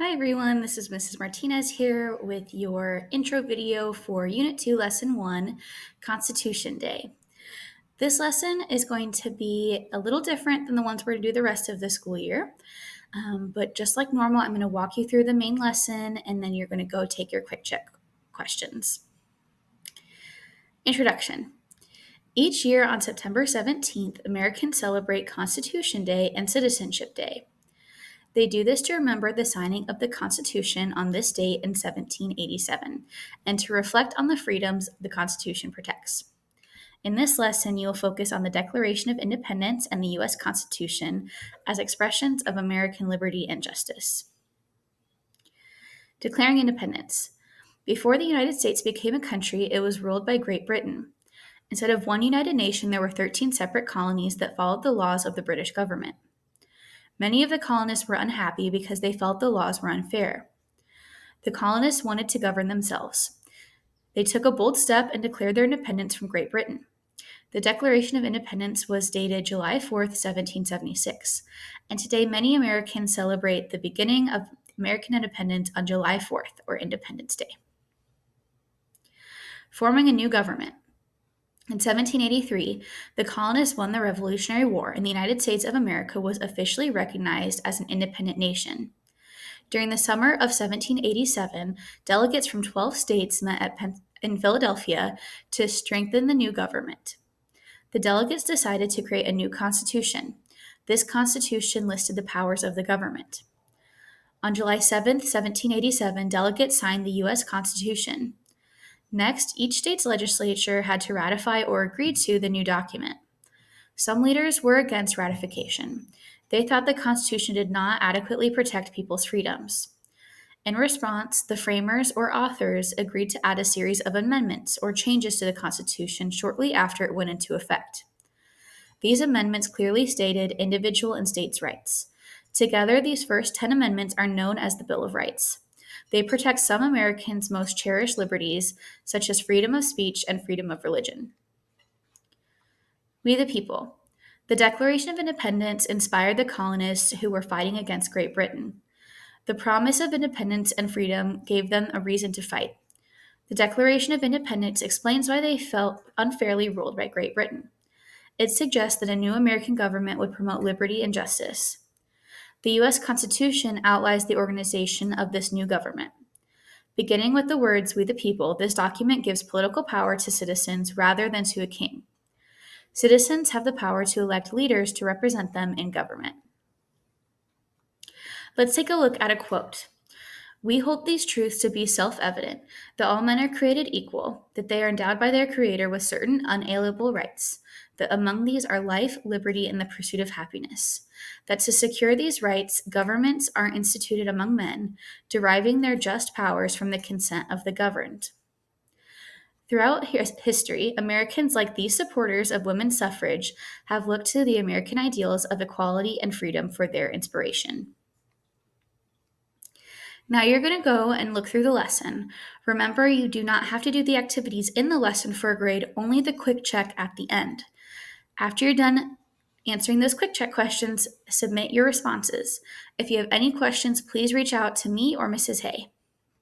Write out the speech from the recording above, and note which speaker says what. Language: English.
Speaker 1: Hi everyone, this is Mrs. Martinez here with your intro video for Unit 2, Lesson 1, Constitution Day. This lesson is going to be a little different than the ones we're going to do the rest of the school year. But just like normal, I'm going to walk you through the main lesson and then you're going to go take your quick check questions. Introduction. Each year on September 17th, Americans celebrate Constitution Day and Citizenship Day. They do this to remember the signing of the Constitution on this date in 1787 and to reflect on the freedoms the Constitution protects. In this lesson, you will focus on the Declaration of Independence and the U.S. Constitution as expressions of American liberty and justice. Declaring independence. Before the United States became a country, it was ruled by Great Britain. Instead of one united nation, there were 13 separate colonies that followed the laws of the British government. Many of the colonists were unhappy because they felt the laws were unfair. The colonists wanted to govern themselves. They took a bold step and declared their independence from Great Britain. The Declaration of Independence was dated July 4th, 1776, and today many Americans celebrate the beginning of American independence on July 4th, or Independence Day. Forming a new government. In 1783, the colonists won the Revolutionary War, and the United States of America was officially recognized as an independent nation. During the summer of 1787, delegates from 12 states met in Philadelphia to strengthen the new government. The delegates decided to create a new constitution. This constitution listed the powers of the government. On July 7, 1787, delegates signed the U.S. Constitution. Next, each state's legislature had to ratify or agree to the new document. Some leaders were against ratification. They thought the Constitution did not adequately protect people's freedoms. In response, the framers or authors agreed to add a series of amendments or changes to the Constitution shortly after it went into effect. These amendments clearly stated individual and states' rights. Together, these first 10 amendments are known as the Bill of Rights. They protect some Americans' most cherished liberties, such as freedom of speech and freedom of religion. We the people. The Declaration of Independence inspired the colonists who were fighting against Great Britain. The promise of independence and freedom gave them a reason to fight. The Declaration of Independence explains why they felt unfairly ruled by Great Britain. It suggests that a new American government would promote liberty and justice. The U.S. Constitution outlines the organization of this new government. Beginning with the words, "We the people," this document gives political power to citizens rather than to a king. Citizens have the power to elect leaders to represent them in government. Let's take a look at a quote. "We hold these truths to be self-evident, that all men are created equal, that they are endowed by their Creator with certain unalienable rights, that among these are life, liberty, and the pursuit of happiness, that to secure these rights, governments are instituted among men, deriving their just powers from the consent of the governed." Throughout history, Americans like these supporters of women's suffrage have looked to the American ideals of equality and freedom for their inspiration. Now you're going to go and look through the lesson. Remember, you do not have to do the activities in the lesson for a grade, only the quick check at the end. After you're done answering those quick check questions, submit your responses. If you have any questions, please reach out to me or Mrs. Hay.